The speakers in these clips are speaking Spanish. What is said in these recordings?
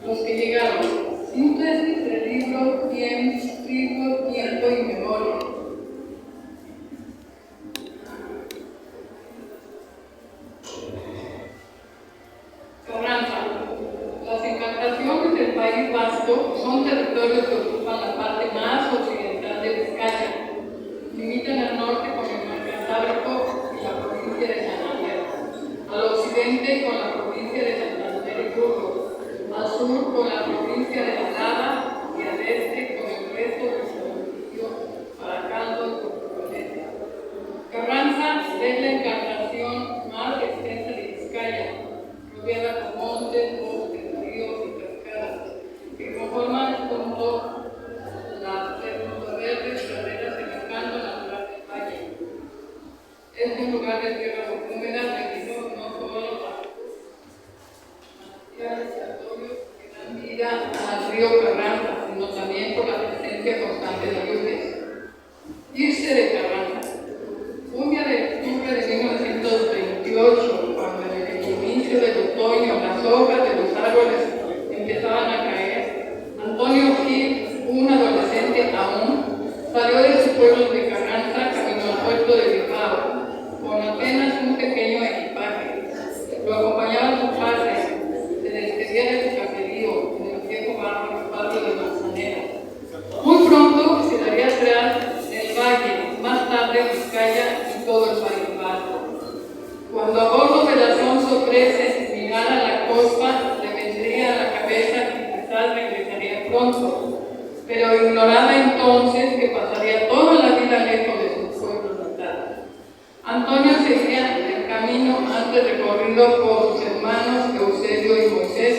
Los que llegaron, síntesis del libro Tiempo y Memoria. Carranza. Las encartaciones del País Vasco son territorios que ocupan la parte más occidental de Vizcaya. Limitan al norte con el mar Cantábrico y la provincia de Santander, al occidente con la provincia de Santander y Burgos, al sur con la provincia de Granada y al este con el resto del municipio Baracaldo y Portugalete. Carranza es la encartación más extensa de Vizcaya, rodeada con montes, bosques, ríos y cascadas, que conforman junto las verdes praderas semejando natural del valle. Es un lugar de tierras húmedas debido no solo a los manantiales y arroyos que dan vida al río Carranza, sino también por la presencia constante de lluvias. Irse de Carranza. Un día de octubre de 1928, cuando en el inicio del otoño las hojas de los árboles empezaban a caer, Antonio Gil, un adolescente aún, salió de su pueblo de Carranza camino al puerto de Bilbao, con apenas un pequeño equipaje. Lo acompañaba su padre, se despedía de su caserío en el viejo barrio de Manzanera. Muy pronto se daría atrás el valle, más tarde Vizcaya y todo el País Vasco. Cuando a bordo del Alfonso XIII mirara la costa, le vendría a la cabeza que quizás regresaría pronto, pero ignoraba entonces que pasaría toda la vida lejos de su pueblo natal. Antonio seguía el camino antes recorrido por sus hermanos Eusebio y Moisés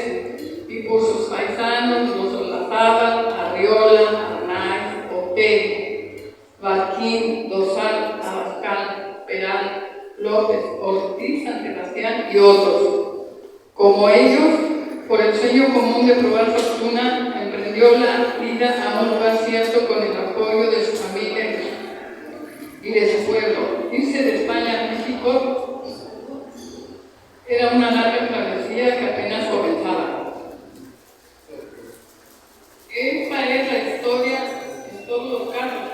y por sus paisanos los Olazábal, Arriola, Arnaiz, Otegi, Barquín, Dosal, Abascal, Peral, López, Ortiz, San Sebastián y otros. Como ellos, por el sueño común de probar fortuna, emprendió la vida a un lugar cierto con el apoyo de su familia y de su pueblo. Irse de España a México era una larga travesía que apenas comenzaba. Esta es la historia en todos los casos.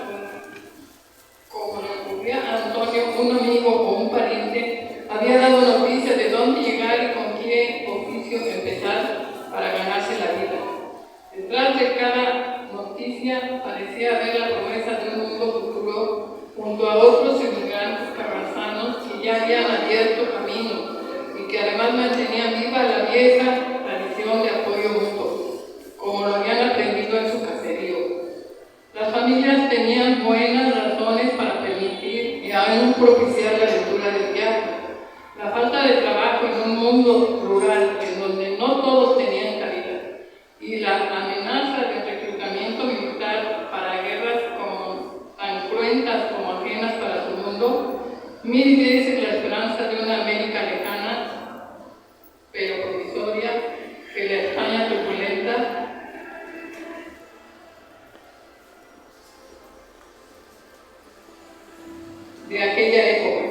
Como le ocurría a Antonio, un amigo o un pariente había dado noticia de dónde llegar y con qué oficio empezar para ganarse la vida. Detrás de cada noticia parecía haber la promesa de un mundo futuro junto a otros inmigrantes carranzanos que ya habían abierto camino y que además mantenían viva la vieja tradición de apoyo mutuo, como lo habían aprendido en su caserío. Las familias tenían buenas razones para permitir y aún propiciar la lectura del viaje. La falta de trabajo en un mundo rural en donde no todos tenían cabida y la amenaza de reclutamiento militar para guerras tan cruentas como ajenas para su mundo, mil veces la esperanza de una América lejana, pero provisoria, que la España turbulenta de aquella época.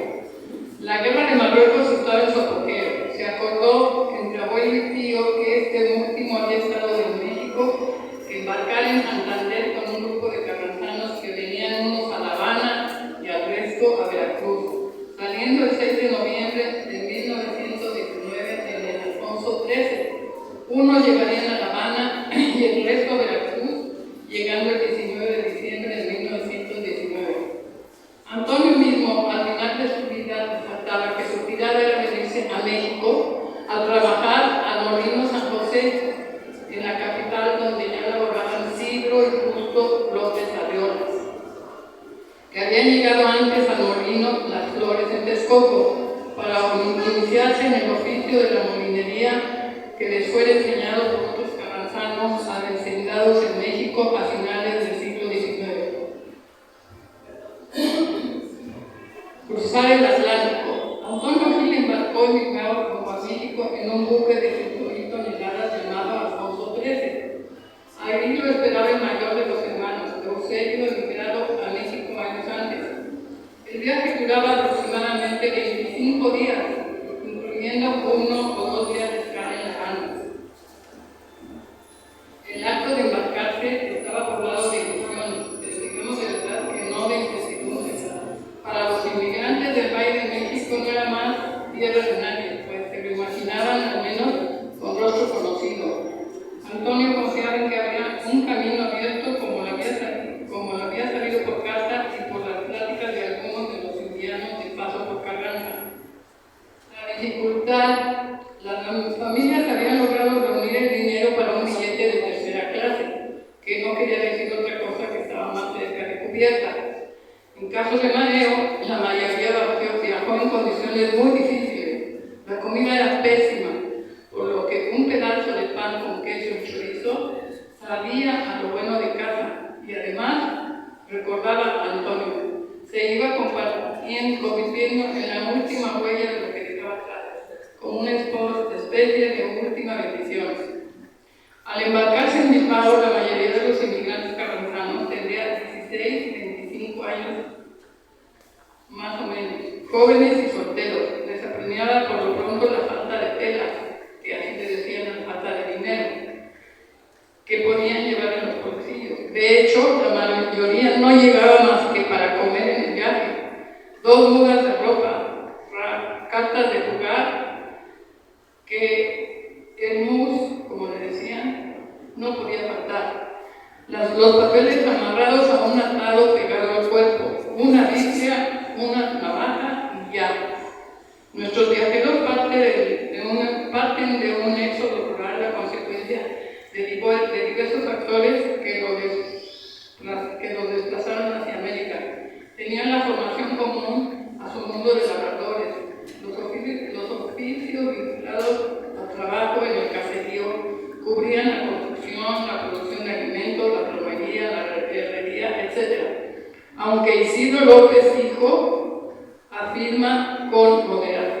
La guerra de Marruecos estaba en su apogeo. Se acordó entre abuelo y tío que este último había estado en México, que embarcar en Santander con un grupo de carranzanos que venían unos a La Habana y al resto a Veracruz, saliendo el 6 de noviembre de 1919 en el Alfonso XIII. Unos llegarían a La Habana y el resto a Veracruz, llegando el 19 de diciembre de 1919. Antonio mismo, al final de su vida, resaltaba que su tirada era venirse a México a trabajar al Molino San José, en la capital donde ya laboraban Isidro y Justo López Arriola, que habían llegado antes al molino Las Flores en Texcoco para iniciarse en el oficio de la molinería que les fue enseñado por otros carranzanos avecindados en México a finales del siglo XIX. Cruzar el Atlántico. Antonio Gil embarcó emigrado rumbo a México en un buque de 5.000 toneladas llamado Alfonso XIII. Ahí lo esperaba el mayor de los hermanos, Eusebio, emigrado a México años antes. El viaje duraba aproximadamente 25 días, incluyendo 1 o 2 días de escala en La Habana. menos con rostro conocido. Antonio confiaba en que había un camino abierto como lo había salido por carta y por las pláticas de algunos de los indianos de paso por Carranza. La dificultad, las familias habían logrado reunir el dinero para un billete de tercera clase, que no quería decir otra cosa que estaba más cerca de cubierta. En caso de mareo, la mayoría viajó en condiciones muy difíciles. La comida era pésima, por lo que un pedazo de pan con queso y chorizo sabía a lo bueno de casa y además recordaba a Antonio. Se iba convirtiendo en la última huella de lo que dejaba atrás, como una especie de última bendición. Al embarcarse en Bilbao, la mayoría de los inmigrantes carranzanos tendría 16 y 25 años, más o menos, jóvenes y solteros, desapremiada por lo pronto la falta de telas, que así le decían la falta de dinero, que podían llevar en los bolsillos. De hecho, la mayoría no llegaba más que para comer en el viaje. 2 mudas de ropa, cartas de jugar, que el mus, como le decían, no podía faltar. Los papeles amarrados a un atado pegado al cuerpo, una Biblia, una navaja y ya. Nuestros viajeros parten de un éxodo rural a consecuencia de diversos factores que los desplazaron hacia América. Tenían la formación común a su mundo de labradores, los oficios vinculados al trabajo en el caserío, cubrían la construcción, la producción de alimentos, la plomería, la herrería, etc. Aunque Isidro López Hijo afirma con moderación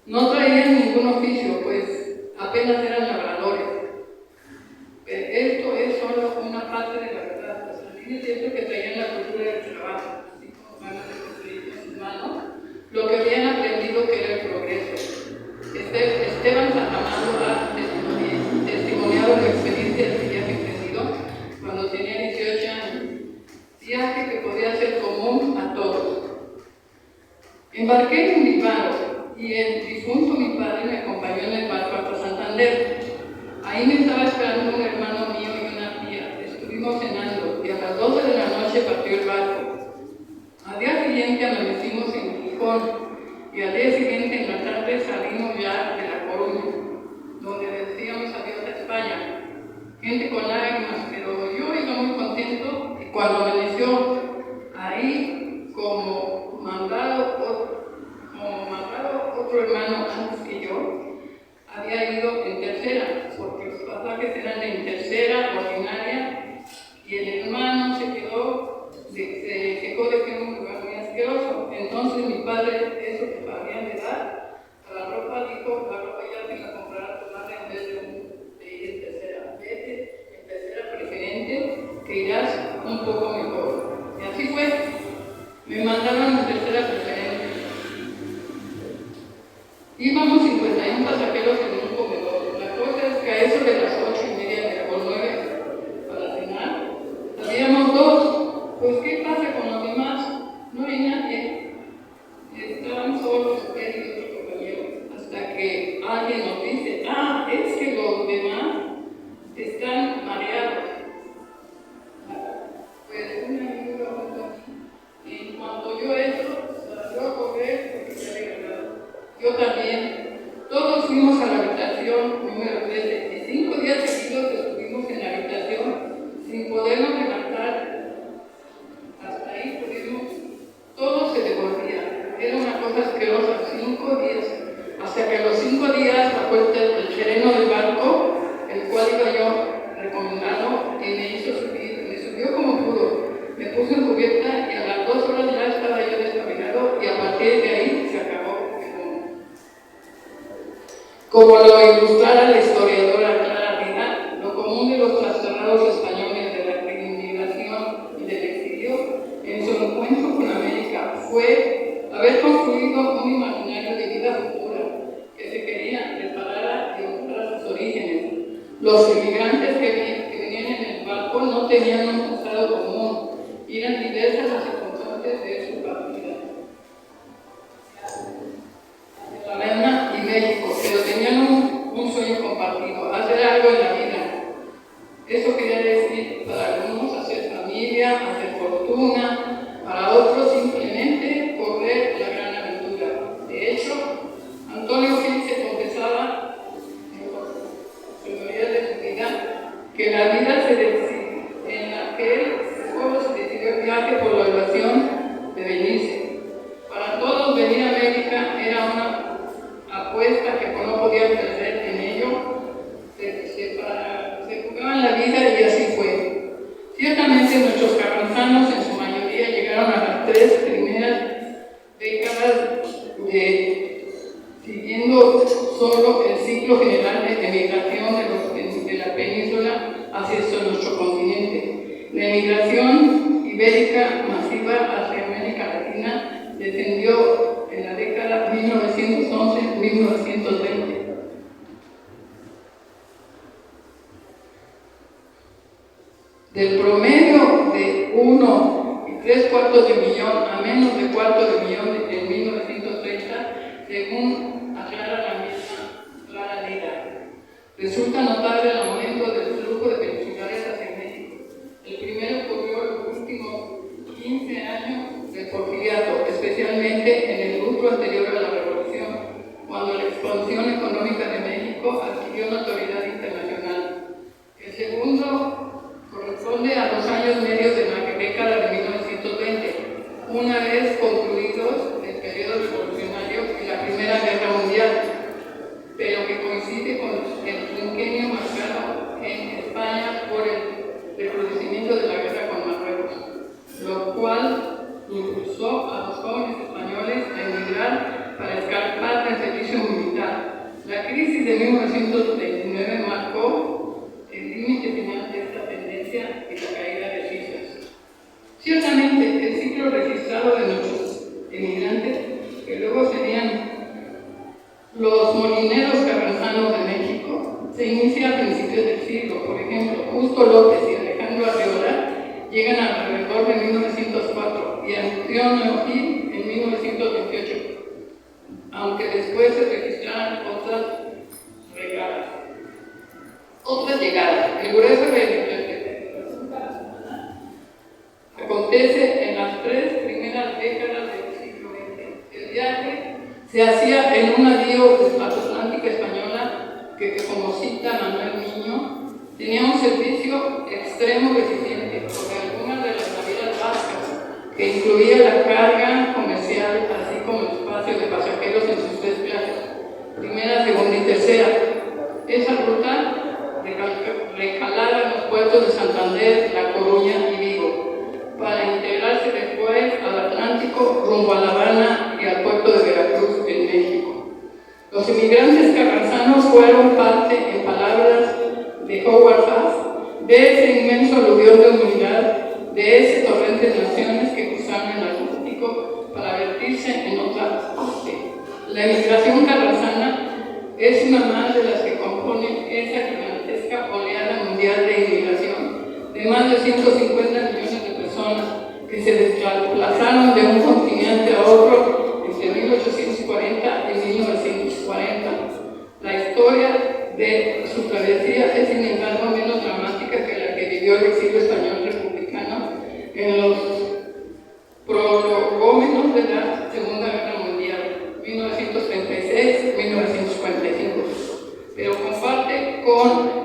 no traían ningún oficio, pues apenas eran labradores. Esto es solo una parte de la verdad. Pues también es cierto que traían la cultura del trabajo, así como ganas de construir con sus manos, lo que habían aprendido que era el progreso. Esteban Santamando ha testimoniado la experiencia del viaje emprendido cuando tenía 18 años, viaje que podía ser común a todos. Embarqué en Bilbao y el difunto mi padre me acompañó en el barco hasta Santander. Ahí me estaba esperando un hermano mío y una tía. Estuvimos cenando y a las 12 de la noche partió el barco. Al día siguiente amanecimos en Gijón y al día siguiente en la tarde salimos ya de La Coruña, donde decíamos adiós a España. Gente con lágrimas, pero yo iba muy contento y cuando amaneció ahí como mandado otro hermano antes que yo, había ido en tercera, porque los pasajes eran en tercera ordinaria y el hermano se quejó de que era un lugar muy asqueroso. Entonces mi padre, eso que habían de dar a la ropa, dijo: la ropa ya te la comprará tu madre en vez de ir en tercera. Vete en tercera preferente, que irás un poco mejor. Y así fue. Me mandaron en tercera preferente. Íbamos 51 pasajeros en un comedor. La cosa es que a eso de las 8:30 o 9 para cenar, habíamos 2. Pues ¿qué pasa con los demás? No hay nadie. Estaban solos él y otro compañero. Hasta que alguien nos dice: es que los demás están mareados. Pues un amigo lo contó aquí. Y en cuanto yo eso, salió a correr porque se había ganado. Yo también. Todos fuimos a la habitación número 13 y 5 días seguidos estuvimos en la habitación sin podernos levantar. Hasta ahí pudimos. Todo se devolvía. Era una cosa asquerosa. 5 días. Hasta que a los 5 días, la puerta del sereno del barco, el cual iba yo recomendando, y me hizo subir. Me subió como pudo. Me puso en cubierta y a las 2 horas ya estaba yo despabilado y a partir de ahí se acabó el mundo. Como lo ilustrara la historiadora Clara Vidal, lo común de los trastornados españoles de la inmigración y del exilio en su encuentro con América fue haber construido un imaginario de vida futura que se quería preparar y mostrar sus orígenes. Los inmigrantes que venían en el barco no tenían un pasado común y eran diversas las circunstancias de su partida. La reina y México, pero tenían un sueño compartido, hacer algo en la vida. Eso quería decir para algunos hacer familia, hacer fortuna, para otros simplemente correr la gran aventura. De hecho, Antonio Gil se confesaba en su mayoría de su vida que la vida en la que él solo se decidió el viaje por la oración de venirse. Para todos venir a América era una apuesta que no podían perder en ello. Se jugaban la vida y así fue. Ciertamente nuestros carranzanos en su mayoría llegaron a las 3 primeras décadas siguiendo solo el ciclo general de emigración de la península hacia nuestro continente. La emigración ibérica masiva hacia América Latina descendió en la década 1911-1920. Del promedio de 1 3/4 de millón a menos de 1/4 de millón en 1930, según aclara la misma Clara Lira. Resulta notable el aumento del flujo de peninsulares hacia México. El primero ocurrió en los últimos 15 años del porfiriato, especialmente en el lustro anterior a la Revolución, cuando la expansión económica de México adquirió notoriedad internacional. El segundo corresponde a los años medios de la década de 1920, una vez concluidos el periodo revolucionario y la Primera Guerra Mundial, pero que coincide con el quinquenio marcado en España por el recrudecimiento de la guerra con Marruecos, lo cual impulsó a los jóvenes españoles a emigrar para escapar del servicio militar. La crisis de 1929 marcó el límite final de esta tendencia y la caída de Fisas. Ciertamente, el ciclo registrado de nuestros emigrantes, que luego serían los molineros carranzanos de México, se inicia a principios del siglo. Por ejemplo, Justo López y Alejandro Arreola llegan alrededor de 1904 y Antonio Gil en 1928, aunque después se registraron otras llegadas. El grueso acontece en las 3 primeras décadas del siglo XX. El viaje se hacía en un navío de transatlántica española que, como cita Manuel Niño, tenía un servicio extremo deficiente sobre algunas de las navieras vascas, que incluía la carga comercial, así como el espacio de pasajeros en sus 3 clases, primera, segunda y tercera. Esa ruta recalaba en los puertos de Santander, La Coruña y Vigo, para integrarse después al Atlántico rumbo a La Habana y al puerto de Veracruz en México. Los inmigrantes carranzanos fueron parte, en palabras de Howard Huff, de ese inmenso aluvión de humanidad, de ese torrente de naciones que cruzaron el Atlántico para vertirse en otra parte. La emigración carranzana es una más de las que componen esa gigantesca oleada mundial de inmigración de más de 150 millones de personas que se desplazaron de un continente a otro entre 1840 y 1940. La historia de su travesía es, sin embargo, menos dramática que la que vivió el exilio español republicano en los prolegómenos de la Segunda Guerra Mundial, 1936-1945, pero comparte con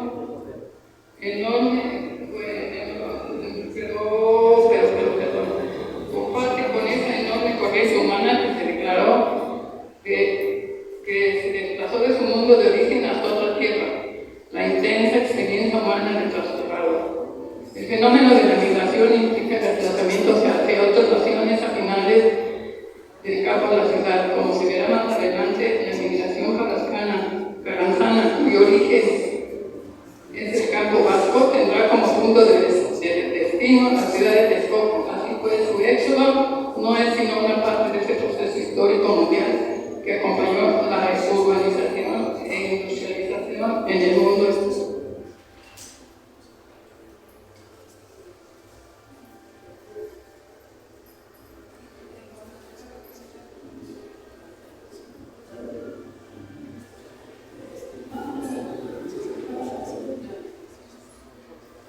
esa enorme corriente humana que se declaró que se desplazó de su mundo de origen hasta otra tierra, la intensa experiencia humana del trastornado. El fenómeno de la migración implica desplazamientos hacia otras naciones a finales del campo a la ciudad, como se verá más adelante. La migración carranzana, cuyo origen es el campo vasco, tendrá como punto de destino la ciudad de Texcoco. Así pues, su éxodo no es sino una parte de ese proceso histórico mundial que acompañó la urbanización e industrialización en el mundo.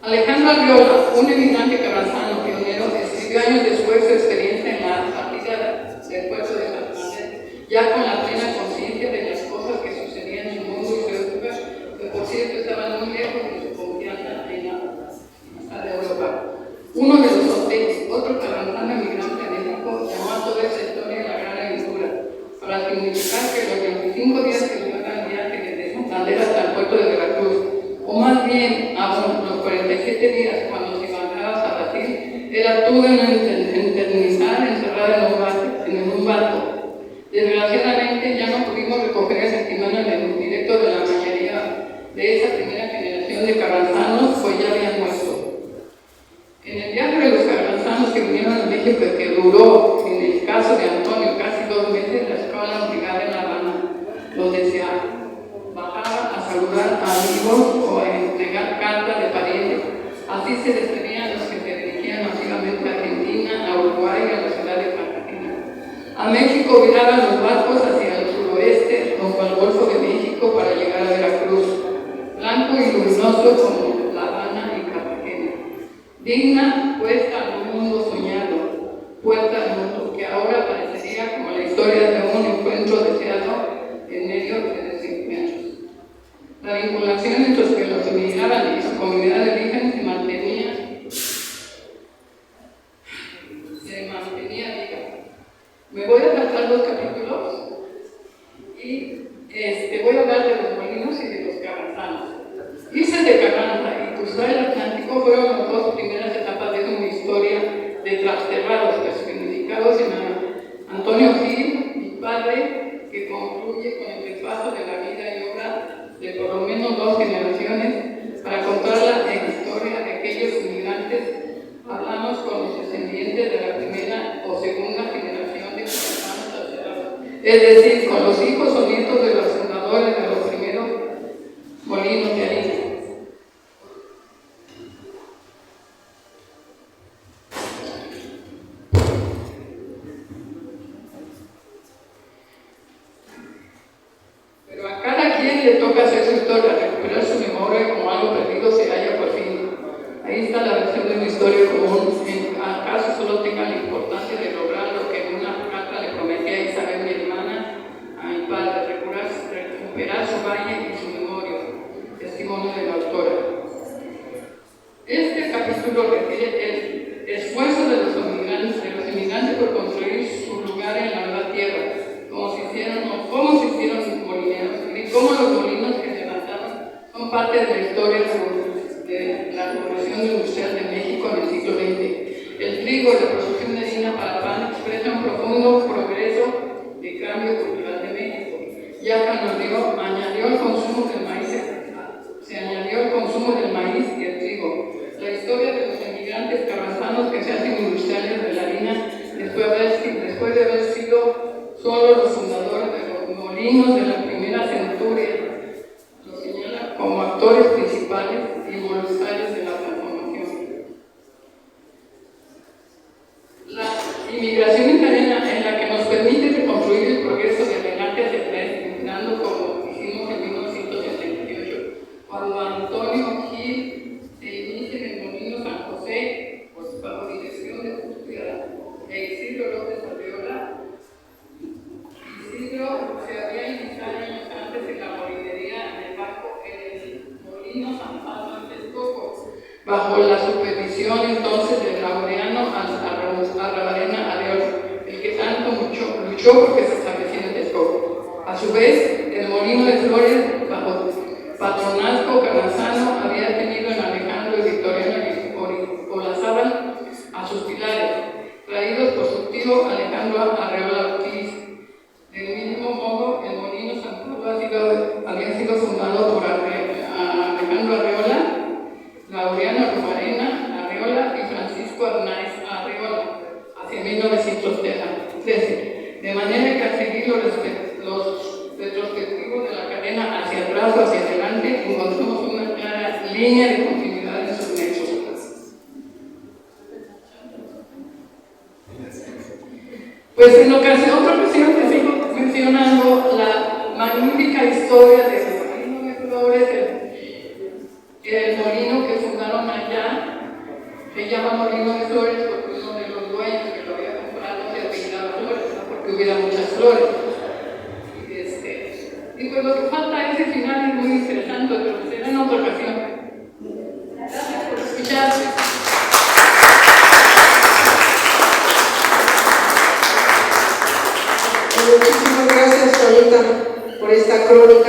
Alejandro Arriola, un emigrante carranzano pionero, escribió años después su experiencia en la partida del puerto de Santander, ya con la plena conciencia de las cosas que sucedían en su mundo y su época, que por cierto estaban muy lejos de su confianza en la Europa. Uno de los hoteles, otro carranzano emigrante de México, llamó a toda esta historia la gran aventura, para significar que los 25 días que duraban el viaje desde Santander hasta el puerto de Veracruz, o más bien los 47 días cuando se embarcaba a Brasil, era todo una eternidad encerrada en un barco. Desgraciadamente ya no pudimos recoger el testimonio del directo de la mayoría de esa primera generación de carranzanos, pues ya habían muerto. En el viaje de los carranzanos que vinieron a México, que duró, en el caso de Antonio, casi 2 meses, la escuela obligada en La Habana, donde se bajaba a saludar a amigos o a entregar cartas de parientes. Así se despedían los que se dirigían masivamente a Argentina, a Uruguay y a la ciudad de Cartagena. A México viraban los barcos hacia el suroeste, rumbo al Golfo de México, para llegar a Veracruz, blanco y luminoso como La Habana y Cartagena. Digna puesta al mundo soñado, puerta al mundo, que ahora parecería como la historia de un encuentro deseado en medio de desencuentros. La vinculación entre los que los emigraban y su comunidad de origen se mantenía viva. Me voy a saltar 2 capítulos y voy a hablar de los molinos y de los carranzanos. Irse de Carranza y cruzar el Atlántico fueron las 2 primeras etapas de una historia de trasterrados personificados en Antonio Gil, mi padre, que concluye con el paso de la vida y obra de por lo menos 2 generaciones para contar la historia de aquellos inmigrantes. Hablamos con los descendientes de la primera o segunda generación de carranzanos trasterrados, es decir, con los hijos o nietos de los fundadores de los primeros molinos de harina. Pero a cada quien le toca hacer su historia, recuperar su memoria como algo perdido se halla por fin. Ahí está la versión de una historia común, en acaso solo tenga la importancia de lograr lo que en una carta le prometí a Isabel, mi hermana, a mi padre, recuperar su valle y su memoria. Testimonio de la autora. Este capítulo refiere el esfuerzo de los inmigrantes por construir su lugar en la nueva tierra, cómo se hicieron molineros, y cómo los molinos que se levantaron son parte de la historia de la Revolución Industrial de México en el siglo XX. El trigo y la producción de harina para pan expresan un profundo progreso de cambio cultural de México, ya que añadió el consumo del maíz. Se añadió el consumo del maíz y el trigo. La historia de los emigrantes carranzanos que se hacen industriales de la harina después de haber sido solo los fundadores de los molinos de la primera centuria, los señala como actores principales y voluntarios de la transformación. La inmigración italiana en la que nos permite reconstruir el progreso de adelante hacia atrás, intentando como hicimos en 1978, cuando Antonio Gil se inicia en el molino San José bajo dirección de Justicia e Isidro López Arriola. Isidro se había iniciado años antes en la molinería en el barco en el molino San Pablo de Texcoco, bajo la supervisión entonces de Laureano Arrabarena Arriola, el que tanto luchó porque se estableciera en Texcoco. A su vez, el molino de Flores, bajo patronazgo carranzano, había tenido en Alejandro y Victoriano y Olazábal a sus pilares, traídos por su tío Alejandro Arriola Ortiz. Del mismo modo, el molino San Pablo había sido fundado por Alejandro Arriola, Laureano Arrabarena Arriola y Francisco Arnaiz Arriola, hacia 1913. De manera que al seguir los retrospectivos de la cadena hacia atrás o hacia adelante, encontramos una clara línea de continuidad en sus nexos. Pues en otra ocasión te sigo mencionando la magnífica historia del molino de Flores, el molino que fundaron allá Flores porque uno de los dueños que lo había comprado se apellidaba Flores, ¿no? Porque hubiera muchas flores. Y pues lo que falta ese final es muy interesante, pero será en otra ocasión. Gracias por escucharme. Muchísimas gracias, Juanita, por esta crónica.